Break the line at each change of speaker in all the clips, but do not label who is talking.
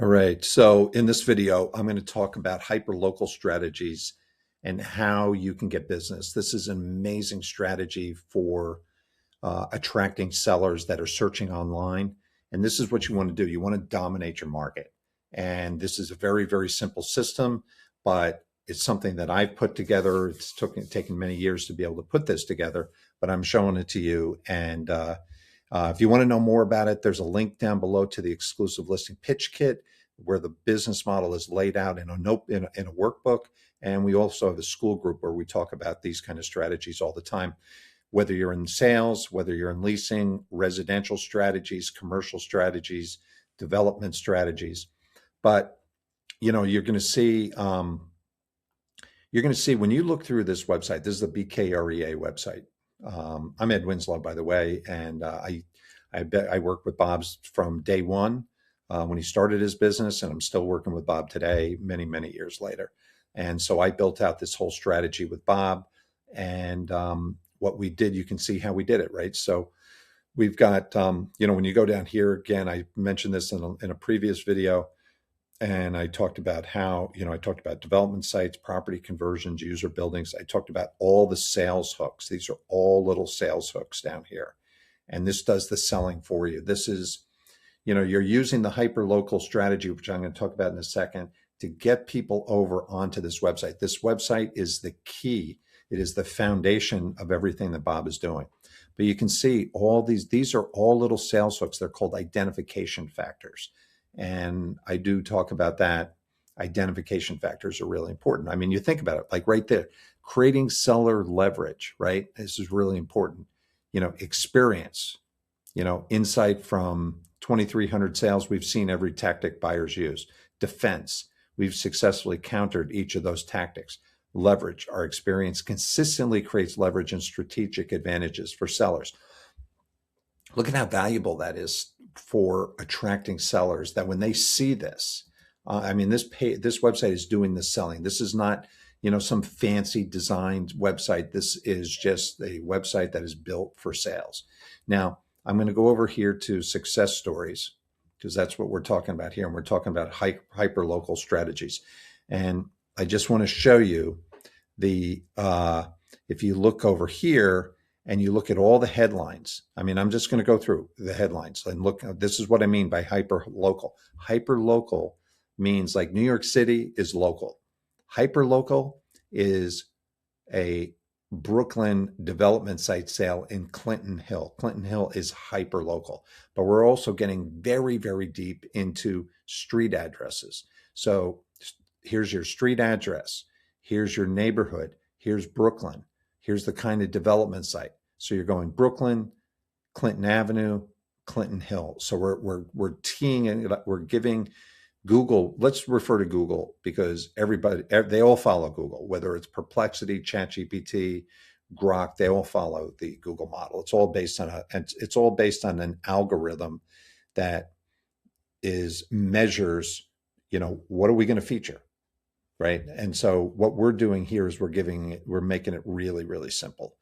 All right. So in this video, I'm going to talk about hyperlocal strategies and how you can get business. This is an amazing strategy for attracting sellers that are searching online. And this is what you want to do. You want to dominate your market. And this is a very, very simple system, but it's something that I've put together. It's taken many years to be able to put this together, but I'm showing it to you. And if you want to know more about it, there's a link down below to the exclusive listing pitch kit where the business model is laid out in a workbook. And we also have a school group where we talk about these kind of strategies all the time, whether you're in sales, whether you're in leasing, residential strategies, commercial strategies, development strategies. But you're going to see when you look through this website. This is the BKREA website. I'm Ed Winslow, by the way, and I worked with Bob from day one when he started his business, and I'm still working with Bob today, many, many years later. And so I built out this whole strategy with Bob, and what we did, you can see how we did it, right? So we've got, when you go down here, again, I mentioned this in a previous video, and I talked about how, I talked about development sites, property conversions, user buildings. I talked about all the sales hooks. These are all little sales hooks down here. And this does the selling for you. This is, you're using the hyperlocal strategy, which I'm going to talk about in a second, to get people over onto this website. This website is the key. It is the foundation of everything that Bob is doing. But you can see all these are all little sales hooks. They're called identification factors. And I do talk about that. Identification factors are really important. I mean, you think about it, like right there, creating seller leverage, right? This is really important. Experience, insight from 2,300 sales. We've seen every tactic buyers use. Defense, we've successfully countered each of those tactics. Leverage, our experience consistently creates leverage and strategic advantages for sellers. Look at how valuable that is for attracting sellers, that when they see this, this website is doing the selling. This is not, some fancy designed website. This is just a website that is built for sales. Now, I'm going to go over here to success stories, because that's what we're talking about here. And we're talking about hyper-local strategies. And I just want to show you if you look over here, and you look at all the headlines. I'm just going to go through the headlines and look. This is what I mean by hyper-local. Hyper-local means like New York City is local. Hyper-local is a Brooklyn development site sale in Clinton Hill. Clinton Hill is hyper-local, but we're also getting very, very deep into street addresses. So here's your street address. Here's your neighborhood. Here's Brooklyn. Here's the kind of development site. So you're going Brooklyn, Clinton Avenue, Clinton Hill. So we're teeing it up. We're giving Google. Let's refer to Google because they all follow Google. Whether it's Perplexity, ChatGPT, Grok, they all follow the Google model. It's all based on an algorithm that measures. What are we going to feature? Right. And so what we're doing here is we're making it really, really simple.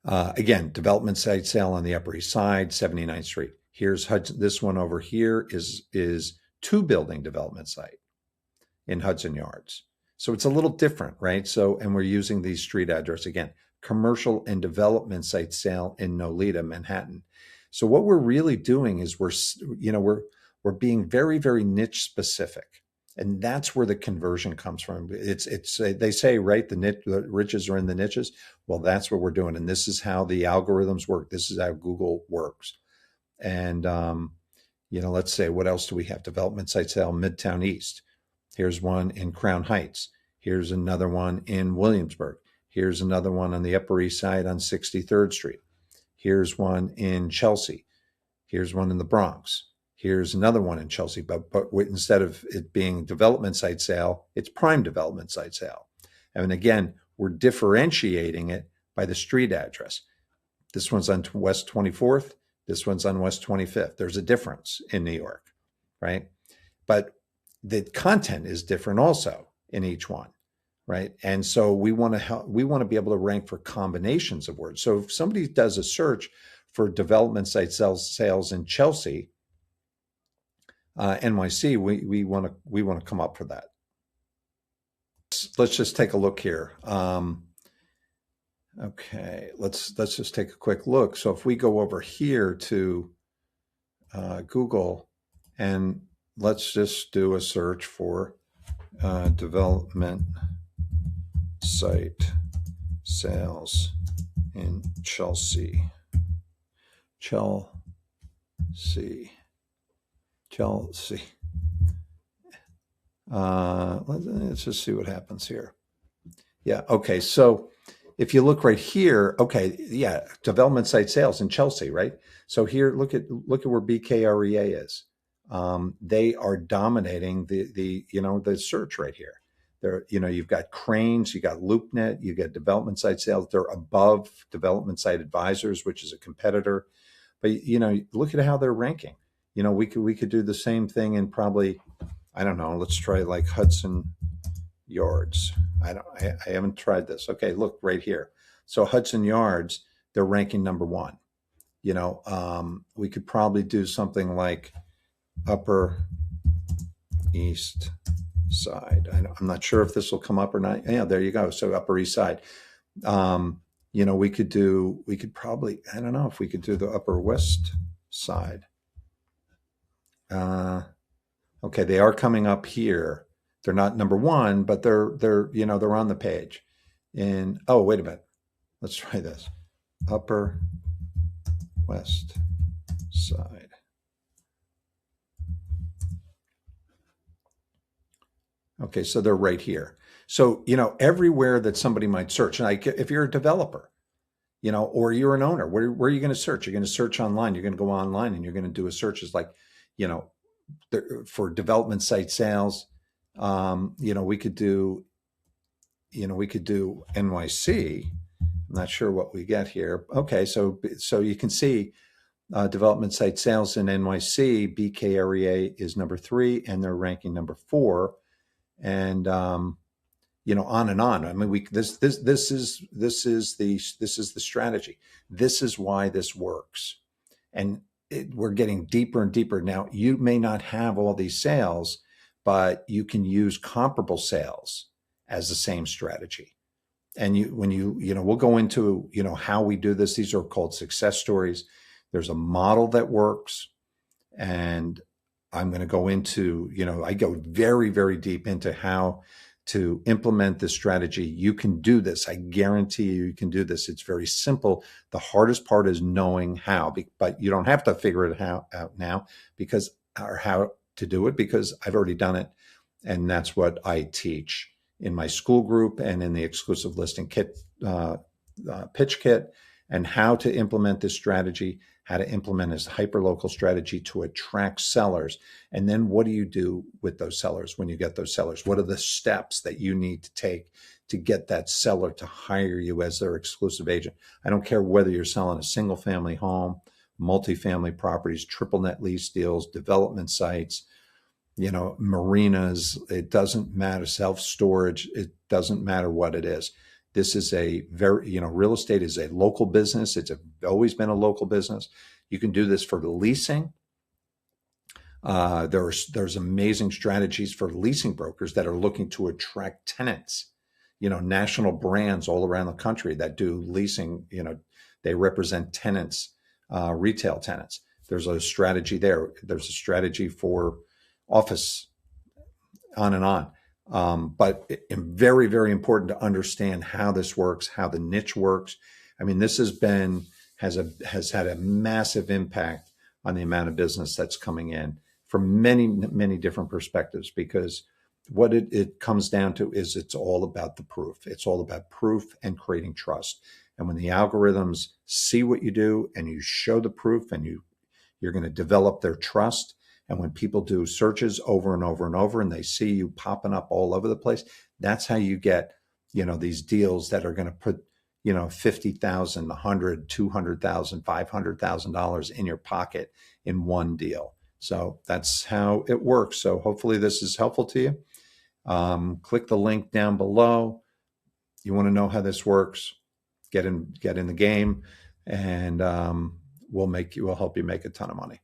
Again, development site sale on the Upper East Side, 79th Street. Here's Hudson. This one over here is 2-building development site in Hudson Yards. So it's a little different, right? And we're using these street address again, commercial and development site sale in Nolita, Manhattan. So what we're really doing is we're being very, very niche specific. And that's where the conversion comes from. They say, right, the riches are in the niches. Well, that's what we're doing. And this is how the algorithms work. This is how Google works. And, let's say, what else do we have? Development site sale, Midtown East. Here's one in Crown Heights. Here's another one in Williamsburg. Here's another one on the Upper East Side on 63rd Street. Here's one in Chelsea. Here's one in the Bronx. Here's another one in Chelsea, but instead of it being development site sale, it's prime development site sale. And again, we're differentiating it by the street address. This one's on West 24th. This one's on West 25th. There's a difference in New York, right? But the content is different also in each one, right? And so we want to be able to rank for combinations of words. So if somebody does a search for development site sales in Chelsea, NYC, we want to come up for that. Let's just take a look here. Okay, let's just take a quick look. So if we go over here to Google, and let's just do a search for development site sales in Chelsea. Let's just see what happens here. Yeah, okay, so if you look right here, okay, yeah, development site sales in Chelsea, right? So here, look at where BKREA is. They are dominating the search right here. There, you've got Cranes, you got LoopNet, you got development site sales. They're above development site advisors, which is a competitor. But look at how they're ranking. We could do the same thing in probably, I don't know. Let's try like Hudson Yards. I haven't tried this. Okay, look right here. So Hudson Yards, they're ranking number 1. We could probably do something like Upper East Side. I'm not sure if this will come up or not. Yeah, there you go. So Upper East Side. We could probably, I don't know if we could do the Upper West Side. Okay, they are coming up here. They're not number 1, but they're on the page. And oh, wait a minute. Let's try this. Upper West Side. Okay, so they're right here. So, everywhere that somebody might search, like if you're a developer, or you're an owner, where are you going to search? You're going to search online. You're going to go online and you're going to do a search as like, for development site sales. We could do NYC. I'm not sure what we get here. Okay, so you can see development site sales in NYC, BKREA is number 3, and they're ranking number 4, and on and on. I mean, this is the strategy. This is why this works, and we're getting deeper and deeper. Now, you may not have all these sales, but you can use comparable sales as the same strategy. And we'll go into, how we do this. These are called success stories. There's a model that works. And I'm going to go into, I go very, very deep into how to implement this strategy. You can do this. I guarantee you can do this. It's very simple. The hardest part is knowing how, but you don't have to figure it out now or how to do it, because I've already done it. And that's what I teach in my school group and in the exclusive listing kit, Pitch Kit, and how to implement this strategy, how to implement this hyperlocal strategy to attract sellers. And then what do you do with those sellers when you get those sellers? What are the steps that you need to take to get that seller to hire you as their exclusive agent? I don't care whether you're selling a single family home, multifamily properties, triple net lease deals, development sites, marinas, it doesn't matter, self-storage, it doesn't matter what it is. This is a very, real estate is a local business. It's always been a local business. You can do this for leasing. There's amazing strategies for leasing brokers that are looking to attract tenants, national brands all around the country that do leasing, they represent tenants, retail tenants. There's a strategy there. There's a strategy for office, on and on. But very, very important to understand how this works, how the niche works. I mean, this has had a massive impact on the amount of business that's coming in from many, many different perspectives, because what it comes down to is it's all about the proof. It's all about proof and creating trust. And when the algorithms see what you do and you show the proof, and you're going to develop their trust. And when people do searches over and over and over, and they see you popping up all over the place, that's how you get, these deals that are going to put, $50,000, $100,000, $200,000, $500,000 in your pocket in one deal. So that's how it works. So hopefully this is helpful to you. Click the link down below. You want to know how this works, get in the game, and we'll help you make a ton of money.